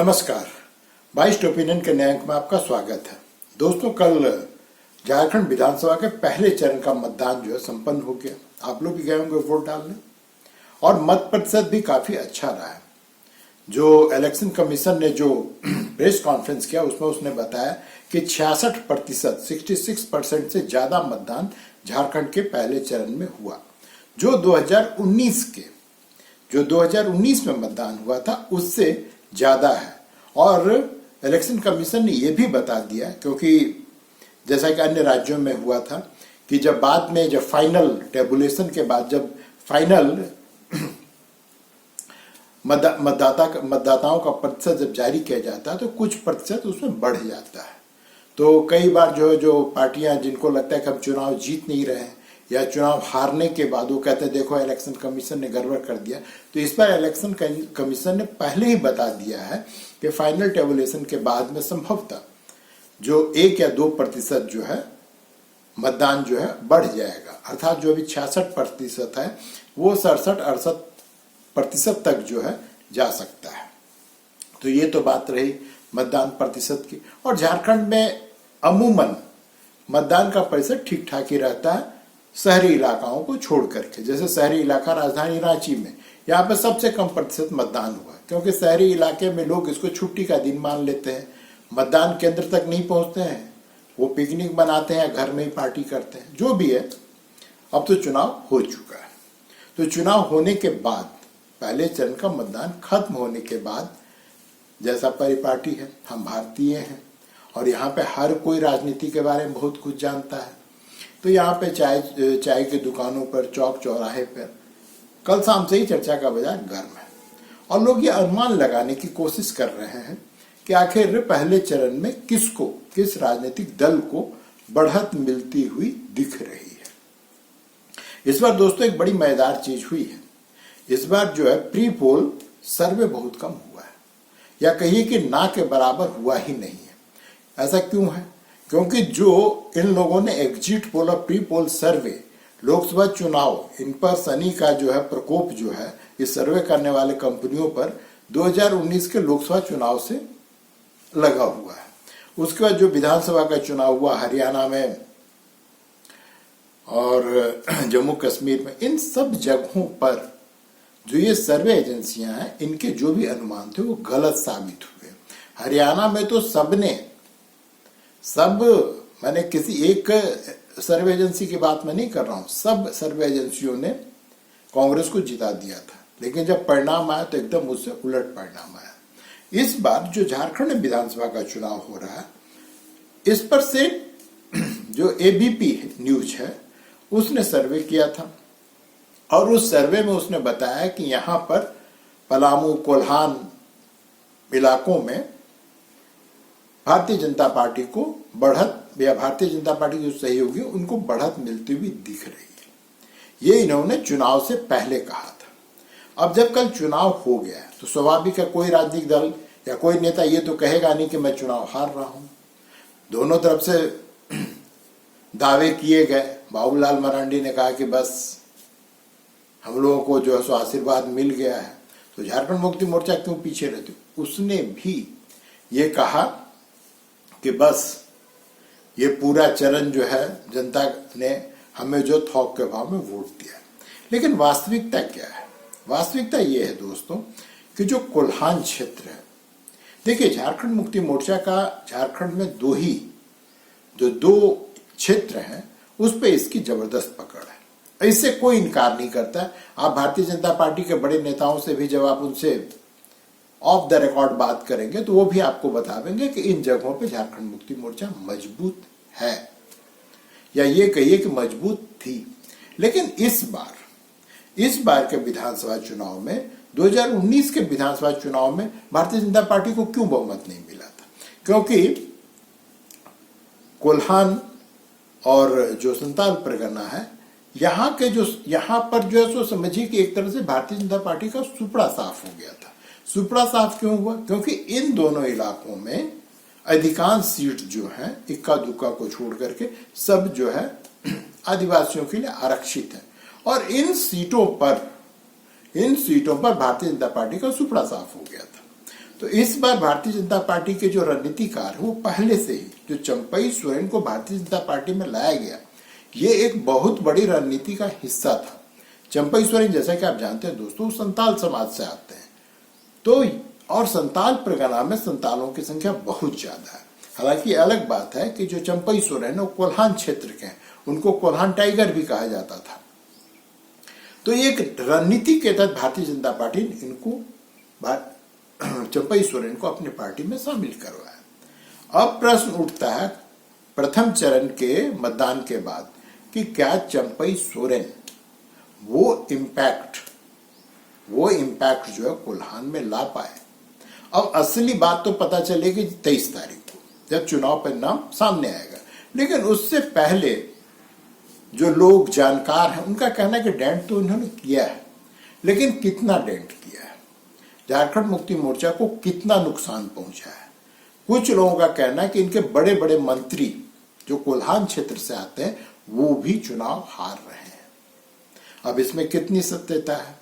नमस्कार। 22 ओपिनियन के नए अंक में आपका स्वागत है। दोस्तों, कल झारखंड विधानसभा के पहले चरण का मतदान जो है संपन्न हो गया। आप लोग भी गए होंगे वोट डालने और मत प्रतिशत भी काफी अच्छा रहा है। जो इलेक्शन कमीशन ने जो प्रेस कॉन्फ्रेंस किया उसमें उसने बताया कि 66% 66% से ज्यादा मतदान झारखंड के पहले चरण में हुआ, जो 2019 में मतदान हुआ था उससे ज्यादा है। और इलेक्शन कमीशन ने यह भी बता दिया, क्योंकि जैसा कि अन्य राज्यों में हुआ था कि जब बाद में जब फाइनल टेबुलेशन के बाद जब फाइनल मतदाताओं का प्रतिशत जब जारी किया जाता है तो कुछ प्रतिशत उसमें बढ़ जाता है। तो कई बार जो पार्टियां जिनको लगता है कि हम चुनाव जीत नहीं रहे हैं या चुनाव हारने के बाद वो कहते हैं देखो इलेक्शन कमीशन ने गड़बड़ कर दिया, तो इस बार इलेक्शन कमीशन ने पहले ही बता दिया है कि फाइनल टेबुलेशन के बाद में संभवतः जो 1 या 2% जो है मतदान जो है बढ़ जाएगा। अर्थात जो अभी 66% है वो 67-68% तक जो है जा सकता है। तो ये तो बात रही मतदान प्रतिशत की। और झारखंड में अमूमन मतदान का प्रतिशत ठीक ठाक ही रहता है शहरी इलाकाओं को छोड़ करके। जैसे शहरी इलाका राजधानी रांची में यहाँ पे सबसे कम प्रतिशत मतदान हुआ, क्योंकि शहरी इलाके में लोग इसको छुट्टी का दिन मान लेते हैं, मतदान केंद्र तक नहीं पहुंचते हैं, वो पिकनिक बनाते हैं, घर में ही पार्टी करते हैं। जो भी है, अब तो चुनाव हो चुका है। तो चुनाव होने के बाद पहले चरण का मतदान खत्म होने के बाद जैसा परिपाटी है, हम भारतीय हैं और यहाँ पे हर कोई राजनीति के बारे में बहुत कुछ जानता है। तो यहाँ पे चाय की दुकानों पर, चौक चौराहे पर कल शाम से ही चर्चा का बाजार गर्म है और लोग ये अनुमान लगाने की कोशिश कर रहे हैं कि आखिर पहले चरण में किस राजनीतिक दल को बढ़त मिलती हुई दिख रही है। इस बार दोस्तों एक बड़ी मजेदार चीज हुई है। इस बार जो है प्री पोल सर्वे बहुत कम हुआ है, या कहिए कि ना के बराबर हुआ ही नहीं है। ऐसा क्यों है? क्योंकि जो इन लोगों ने एग्जिट पोल और प्री पोल सर्वे लोकसभा चुनाव इन पर शनि का जो है प्रकोप जो है इस सर्वे करने वाले कंपनियों पर 2019 के लोकसभा चुनाव से लगा हुआ है। उसके बाद जो विधानसभा का चुनाव हुआ हरियाणा में और जम्मू कश्मीर में, इन सब जगहों पर जो ये सर्वे एजेंसियां हैं इनके जो भी अनुमान थे वो गलत साबित हुए। हरियाणा में तो मैंने किसी एक सर्वे एजेंसी की बात मैं नहीं कर रहा हूं, सब सर्वे एजेंसियों ने कांग्रेस को जिता दिया था, लेकिन जब परिणाम आया तो एकदम उससे उलट परिणाम आया। इस बार जो झारखंड विधानसभा का चुनाव हो रहा है, इस पर से जो एबीपी न्यूज है उसने सर्वे किया था और उस सर्वे में उसने बताया कि यहां पर पलामू, कोल्हान इलाकों में भारतीय जनता पार्टी को बढ़त, या भारतीय जनता पार्टी की जो सहयोगी उनको बढ़त मिलती हुई दिख रही है। ये इन्होंने चुनाव से पहले कहा था। अब जब कल चुनाव हो गया तो स्वाभाविक है कोई राजनीतिक दल या कोई नेता ये तो कहेगा नहीं कि मैं चुनाव हार रहा हूं। दोनों तरफ से दावे किए गए। बाबूलाल मरांडी ने कहा कि बस हम लोगों को जो है सो आशीर्वाद मिल गया है, तो झारखंड मुक्ति मोर्चा क्यों पीछे रहती। उसने भी ये कहा कि बस ये पूरा चरण जो है जनता ने हमें जो थोक के भाव में वोट दिया। लेकिन वास्तविकता क्या है? वास्तविकता ये है दोस्तों कि जो कोल्हान क्षेत्र है, देखिए झारखंड मुक्ति मोर्चा का झारखंड में दो क्षेत्र हैं, उस पे इसकी जबरदस्त पकड़ है। इससे कोई इनकार नहीं करता। आप भारतीय जनता पार्टी के बड़े नेताओं से भी जब आप उनसे ऑफ द रिकॉर्ड बात करेंगे तो वो भी आपको बतावेंगे कि इन जगहों पे झारखंड मुक्ति मोर्चा मजबूत है, या ये कहिए कि मजबूत थी। लेकिन इस बार के विधानसभा चुनाव में 2019 के विधानसभा चुनाव में भारतीय जनता पार्टी को क्यों बहुमत नहीं मिला था? क्योंकि कोल्हान और जो संताल परगना है यहाँ पर जो है सो समझिए कि एक तरह से भारतीय जनता पार्टी का सुपड़ा साफ हो गया था। सुपड़ा साफ क्यों हुआ? क्योंकि इन दोनों इलाकों में अधिकांश सीट जो है इक्का दुक्का को छोड़ करके सब जो है आदिवासियों के लिए आरक्षित है और इन सीटों पर भारतीय जनता पार्टी का सुपड़ा साफ हो गया था। तो इस बार भारतीय जनता पार्टी के जो रणनीतिकार है वो पहले से ही जो चंपई सोरेन को भारतीय जनता पार्टी में लाया गया, ये एक बहुत बड़ी रणनीति का हिस्सा था। चंपई सोरेन जैसा कि आप जानते हैं दोस्तों, संताल समाज से आते हैं, तो और संताल परगना में संतालों की संख्या बहुत ज्यादा है। हालांकि अलग बात है कि जो चंपई सोरेन है वो कोल्हान क्षेत्र के हैं, उनको कोल्हान टाइगर भी कहा जाता था। तो एक रणनीति के तहत भारतीय जनता पार्टी ने इनको चंपई सोरेन को अपनी पार्टी में शामिल करवाया। अब प्रश्न उठता है प्रथम चरण के मतदान के बाद कि क्या चंपई सोरेन वो इम्पैक्ट जो है कोल्हान में ला पाए। अब असली बात तो पता चलेगी 23 तारीख को, जब चुनाव परिणाम सामने आएगा। लेकिन उससे पहले जो लोग जानकार हैं उनका कहना है कि डेंट तो इन्होंने किया है, लेकिन कितना डेंट किया है, झारखंड मुक्ति मोर्चा को कितना नुकसान पहुंचा है। कुछ लोगों का कहना है कि इनके बड़े बड़े मंत्री जो कोल्हान क्षेत्र से आते हैं वो भी चुनाव हार रहे हैं। अब इसमें कितनी सत्यता है,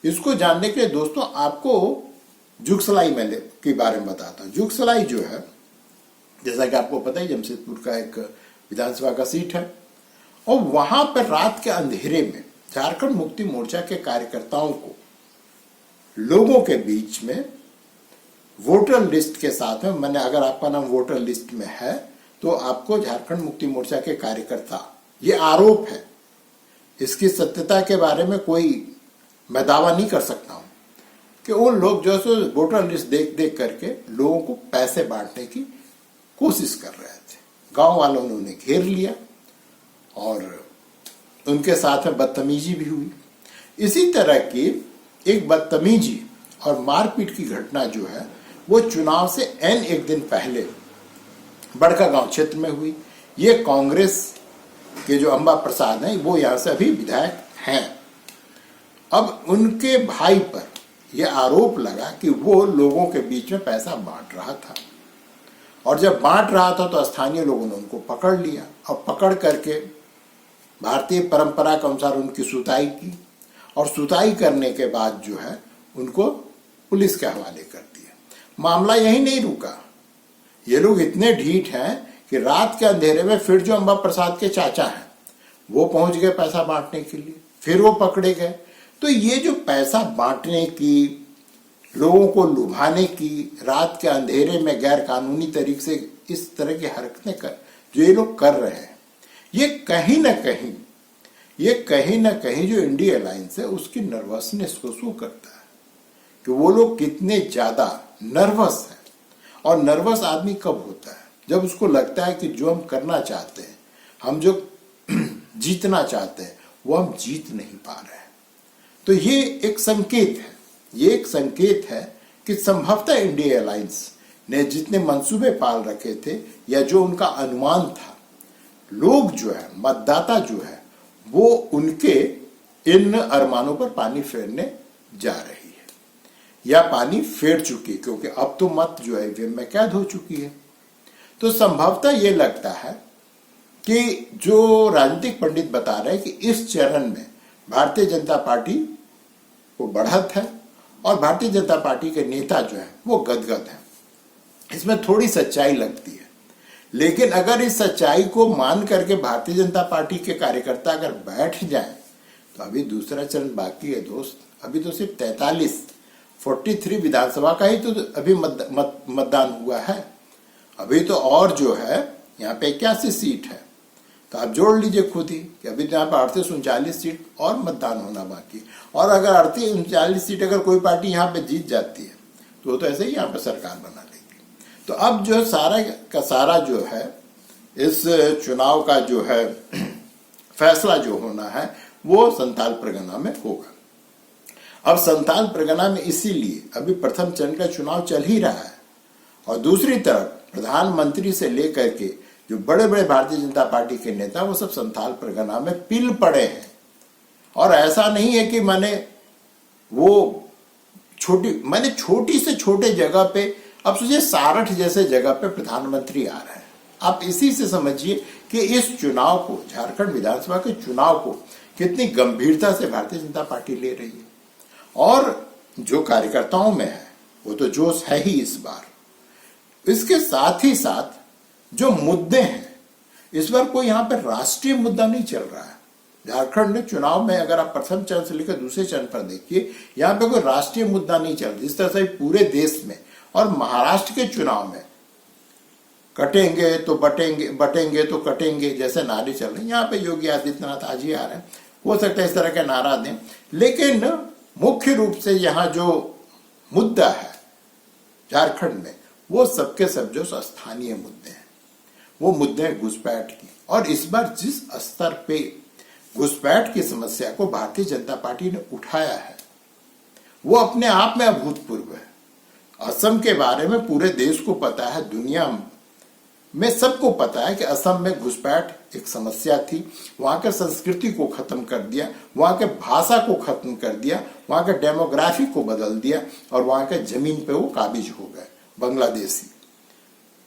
इसको जानने के लिए दोस्तों आपको जुगसलाई मेले के बारे में बताता हूं। जुगसलाई जो है, जैसा कि आपको पता है, जमशेदपुर का एक विधानसभा का सीट है, और वहां पर रात के अंधेरे में झारखंड मुक्ति मोर्चा के कार्यकर्ताओं को लोगों के बीच में वोटर लिस्ट के साथ में, मैंने अगर आपका नाम वोटर लिस्ट में है तो आपको झारखंड मुक्ति मोर्चा के कार्यकर्ता, ये आरोप है, इसकी सत्यता के बारे में कोई मैं दावा नहीं कर सकता हूं कि उन लोग जो है वोटर लिस्ट देख देख करके लोगों को पैसे बांटने की कोशिश कर रहे थे। गांव वालों ने उन्हें घेर लिया और उनके साथ में बदतमीजी भी हुई। इसी तरह की एक बदतमीजी और मारपीट की घटना जो है वो चुनाव से एक दिन पहले बड़का गांव क्षेत्र में हुई। ये कांग्रेस के जो अंबा प्रसाद हैं वो यहां से अभी विधायक हैं। अब उनके भाई पर यह आरोप लगा कि वो लोगों के बीच में पैसा बांट रहा था, और जब बांट रहा था तो स्थानीय लोगों ने उनको पकड़ लिया और पकड़ करके भारतीय परंपरा के अनुसार उनकी सुताई की, और सुताई करने के बाद जो है उनको पुलिस के हवाले कर दिया। मामला यही नहीं रुका, ये लोग इतने ढीठ हैं कि रात के अंधेरे में फिर जो अंबा प्रसाद के चाचा हैं वो पहुंच गए पैसा बांटने के लिए, फिर वो पकड़े गए। तो ये जो पैसा बांटने की, लोगों को लुभाने की, रात के अंधेरे में गैर कानूनी तरीके से इस तरह की हरकतें जो ये लोग कर रहे हैं, ये कहीं ना कहीं जो इंडिया अलायंस है उसकी नर्वसनेस को शो करता है कि वो लोग कितने ज्यादा नर्वस हैं। और नर्वस आदमी कब होता है? जब उसको लगता है कि जो हम करना चाहते हैं, हम जो जीतना चाहते हैं, वो हम जीत नहीं पा रहे हैं। तो ये एक संकेत है कि संभवतः इंडिया अलायंस ने जितने मंसूबे पाल रखे थे या जो उनका अनुमान था, लोग जो है, मतदाता जो है, वो उनके इन अरमानों पर पानी फेरने जा रही है या पानी फेर चुकी है, क्योंकि अब तो मत जो है ईवीएम में कैद हो चुकी है। तो संभवतः ये लगता है कि जो राजनीतिक पंडित बता रहे हैं कि इस चरण में भारतीय जनता पार्टी को बढ़त है और भारतीय जनता पार्टी के नेता जो है वो गदगद है। इसमें थोड़ी सच्चाई लगती है, लेकिन अगर इस सच्चाई को मान करके भारतीय जनता पार्टी के कार्यकर्ता अगर बैठ जाएं तो अभी दूसरा चरण बाकी है दोस्त। अभी तो सिर्फ 43 विधानसभा का ही तो अभी मतदान हुआ है। अभी तो और जो है यहाँ पे 81 सीट है, तो आप जोड़ लीजिए खुद ही कि अभी तो यहाँ पे 38-39 सीट और मतदान होना बाकी। और अगर 38-39 सीट अगर कोई पार्टी यहाँ पे जीत जाती है तो वो तो ऐसे ही यहाँ पे सरकार बना लेगी। तो अब जो सारा का सारा जो है इस चुनाव का जो है फैसला जो होना है वो संथाल परगना में होगा। अब संथाल परगना में इसीलिए अभी प्रथम चरण का चुनाव चल ही रहा है, और दूसरी तरफ प्रधानमंत्री से लेकर के जो बड़े बड़े भारतीय जनता पार्टी के नेता वो सब संथाल परगना में पिल पड़े हैं। और ऐसा नहीं है कि छोटी से छोटे जगह पे, अब सोचिए सारठ जैसे जगह पे प्रधानमंत्री आ रहे हैं। आप इसी से समझिए कि इस चुनाव को, झारखंड विधानसभा के चुनाव को कितनी गंभीरता से भारतीय जनता पार्टी ले रही है। और जो कार्यकर्ताओं में है वो तो जोश है ही इस बार। इसके साथ ही साथ जो मुद्दे हैं, इस बार कोई यहाँ पे राष्ट्रीय मुद्दा नहीं चल रहा है। झारखंड में चुनाव में अगर आप प्रथम चरण से लेकर दूसरे चरण पर देखिए, यहाँ पे कोई राष्ट्रीय मुद्दा नहीं चल रहा। जिस तरह से पूरे देश में और महाराष्ट्र के चुनाव में कटेंगे तो बटेंगे, बटेंगे तो कटेंगे जैसे नारे चल रहे हैं, यहाँ पे योगी आदित्यनाथ आज ही आ रहे हैं, हो सकता है इस तरह के नारा दें। लेकिन मुख्य रूप से यहाँ जो मुद्दा है झारखंड में, वो सबके सब जो स्थानीय मुद्दे हैं, वो मुद्दे हैं घुसपैठ की। और इस बार जिस स्तर पे घुसपैठ की समस्या को भारतीय जनता पार्टी ने उठाया है, वो अपने आप में अभूतपूर्व है। असम के बारे में पूरे देश को पता है, दुनिया में सबको पता है कि असम में घुसपैठ एक समस्या थी। वहां के संस्कृति को खत्म कर दिया, वहां के भाषा को खत्म कर दिया, वहां के डेमोग्राफी को बदल दिया और वहां के जमीन पे वो काबिज हो गए बांग्लादेशी।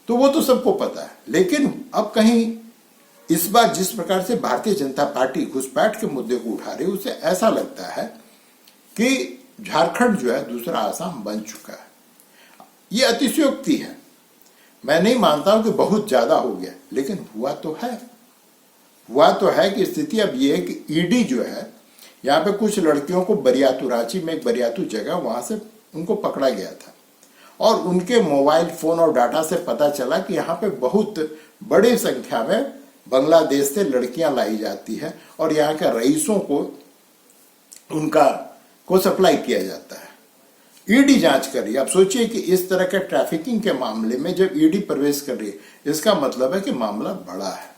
तो वो तो सबको पता है। लेकिन अब कहीं इस बार जिस प्रकार से भारतीय जनता पार्टी घुसपैठ के मुद्दे को उठा रही है, उससे ऐसा लगता है कि झारखंड जो है दूसरा आसाम बन चुका है। ये अतिशयोक्ति है, मैं नहीं मानता हूं कि बहुत ज्यादा हो गया, लेकिन हुआ तो है कि स्थिति अब ये है कि ईडी जो है, यहाँ पे कुछ लड़कियों को बरियातू, रांची में एक बरियातू जगह, वहां से उनको पकड़ा गया था और उनके मोबाइल फोन और डाटा से पता चला कि यहाँ पे बहुत बड़ी संख्या में बांग्लादेश से लड़कियां लाई जाती है और यहाँ के रईसों को उनका सप्लाई किया जाता है। ईडी जांच कर रही है। अब सोचिए कि इस तरह के ट्रैफिकिंग के मामले में जब ईडी प्रवेश कर रही है, इसका मतलब है कि मामला बड़ा है।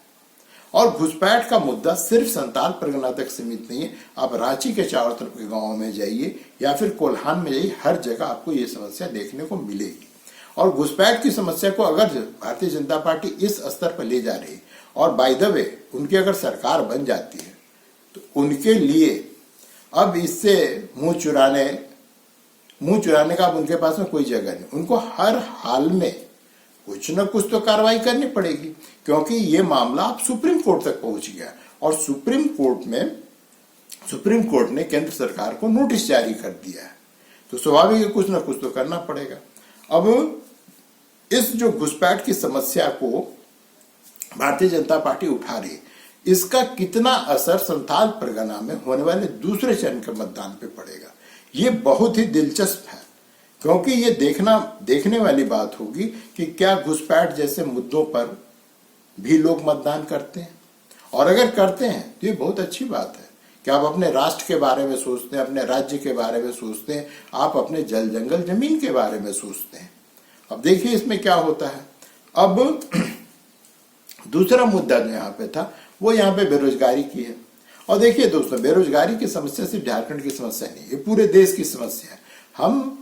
और घुसपैठ का मुद्दा सिर्फ संताल परगना तक सीमित नहीं है। आप रांची के चारों तरफ के गांवों में जाइए या फिर कोल्हान में जाइए, हर जगह आपको ये समस्या देखने को मिलेगी। और घुसपैठ की समस्या को अगर भारतीय जनता पार्टी इस स्तर पर ले जा रही, और बाय द वे उनकी अगर सरकार बन जाती है, तो उनके लिए अब इससे मुंह चुराने का अब उनके पास में कोई जगह नहीं। उनको हर हाल में कुछ न कुछ तो कार्रवाई करनी पड़ेगी, क्योंकि ये मामला अब सुप्रीम कोर्ट तक पहुंच गया और सुप्रीम कोर्ट ने केंद्र सरकार को नोटिस जारी कर दिया है। तो स्वाभाविक है कुछ न कुछ तो करना पड़ेगा। अब इस जो घुसपैठ की समस्या को भारतीय जनता पार्टी उठा रही, इसका कितना असर संथाल परगना में होने वाले दूसरे चरण के मतदान पे पड़ेगा, ये बहुत ही दिलचस्प है। क्योंकि ये देखने वाली बात होगी कि क्या घुसपैठ जैसे मुद्दों पर भी लोग मतदान करते हैं, और अगर करते हैं तो ये बहुत अच्छी बात है कि आप अपने राष्ट्र के बारे में सोचते हैं, अपने राज्य के बारे में सोचते हैं, आप अपने जल जंगल जमीन के बारे में सोचते हैं। अब देखिए इसमें क्या होता है। अब दूसरा मुद्दा जो यहाँ पे था, वो यहाँ पे बेरोजगारी की है। और देखिए दोस्तों, बेरोजगारी की समस्या सिर्फ झारखंड की समस्या नहीं, ये पूरे देश की समस्या है। हम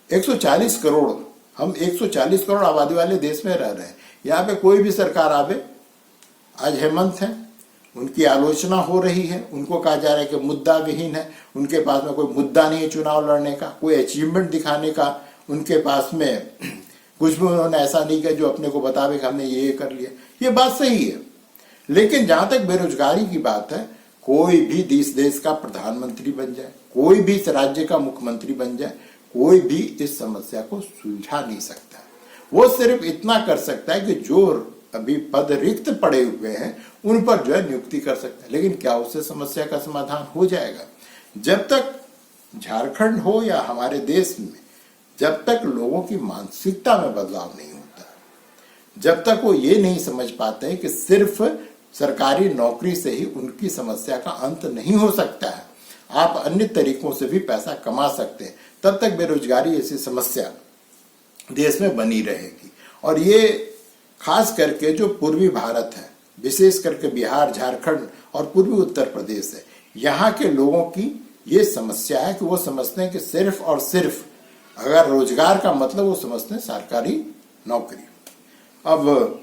140 करोड़ आबादी वाले देश में रह रहे हैं। यहाँ पे कोई भी सरकार आवे, आज हेमंत है, उनकी आलोचना हो रही है, उनको कहा जा रहा है कि मुद्दा विहीन है, उनके पास में कोई मुद्दा नहीं है चुनाव लड़ने का, कोई अचीवमेंट दिखाने का उनके पास में कुछ भी उन्होंने ऐसा नहीं किया जो अपने को बतावे कि हमने ये कर लिया। ये बात सही है, लेकिन जहां तक बेरोजगारी की बात है, कोई भी देश का प्रधानमंत्री बन जाए, कोई भी इस राज्य का मुख्यमंत्री बन जाए, कोई भी इस समस्या को सुलझा नहीं सकता। वो सिर्फ इतना कर सकता है कि जो अभी पद रिक्त पड़े हुए हैं उन पर जो है नियुक्ति कर सकता है। लेकिन क्या उससे समस्या का समाधान हो जाएगा? जब तक झारखंड हो या हमारे देश में, जब तक लोगों की मानसिकता में बदलाव नहीं होता, जब तक वो ये नहीं समझ पाते हैं कि सिर्फ सरकारी नौकरी से ही उनकी समस्या का अंत नहीं हो सकता है, आप अन्य तरीकों से भी पैसा कमा सकते हैं, तब तक बेरोजगारी ऐसी समस्या देश में बनी रहेगी। और ये खास करके जो पूर्वी भारत है, विशेष करके बिहार, झारखंड और पूर्वी उत्तर प्रदेश है, यहाँ के लोगों की ये समस्या है कि वो समझते हैं कि सिर्फ और सिर्फ अगर रोजगार का मतलब वो समझते हैं सरकारी नौकरी। अब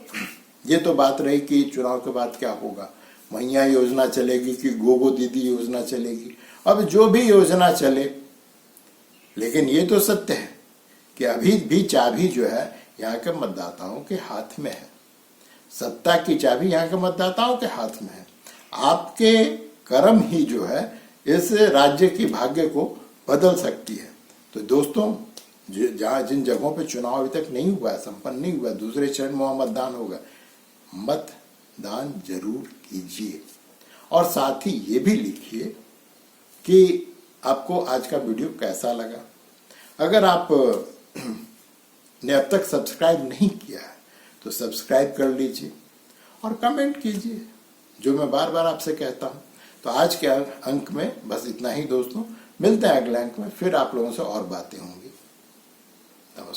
ये तो बात रही कि चुनाव के बाद क्या होगा, मैया योजना चलेगी कि गोगो दीदी योजना चलेगी। अब जो भी योजना चले, लेकिन ये तो सत्य है कि अभी भी चाबी जो है यहाँ के मतदाताओं के हाथ में है। सत्ता की चाबी यहाँ के मतदाताओं के हाथ में है। आपके कर्म ही जो है इस राज्य की भाग्य को बदल सकती है। तो दोस्तों, जहां जिन जगहों पे चुनाव अभी तक नहीं हुआ, संपन्न नहीं हुआ, दूसरे चरण में वहां मतदान होगा, मतदान जरूर कीजिए। और साथ ही ये भी लिखिए कि आपको आज का वीडियो कैसा लगा। अगर आप ने अब तक सब्सक्राइब नहीं किया है तो सब्सक्राइब कर लीजिए और कमेंट कीजिए, जो मैं बार बार आपसे कहता हूं। तो आज के अंक में बस इतना ही दोस्तों, मिलते हैं अगले अंक में, फिर आप लोगों से और बातें होंगी। नमस्कार।